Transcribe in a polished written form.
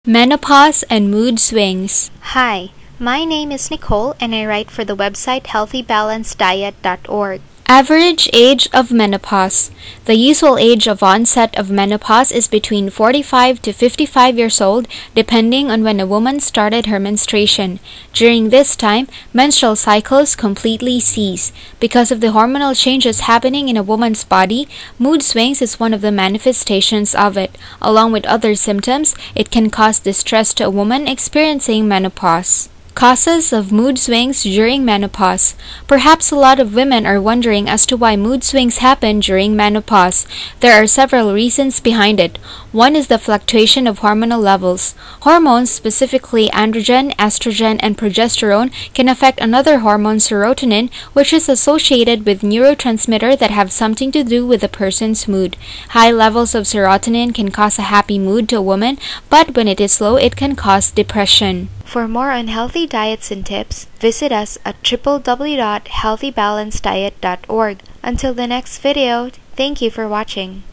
Menopause and mood swings. Hi, my name is Nicole and I write for the website healthybalancediet.org. Average age of menopause. The usual age of onset of menopause is between 45 to 55 years old, depending on when a woman started her menstruation. During this time, menstrual cycles completely cease. Because of the hormonal changes happening in a woman's body, mood swings is one of the manifestations of it. Along with other symptoms, it can cause distress to a woman experiencing menopause. Causes of mood swings during menopause. Perhaps a lot of women are wondering as to why mood swings happen during menopause. There are several reasons behind it. One is the fluctuation of hormonal levels. Hormones, specifically androgen, estrogen, and progesterone, can affect another hormone, serotonin, which is associated with neurotransmitter that have something to do with a person's mood. High levels of serotonin can cause a happy mood to a woman, but when it is low, it can cause depression. For more on healthy diets and tips, visit us at www.healthybalancediet.org. Until the next video, thank you for watching.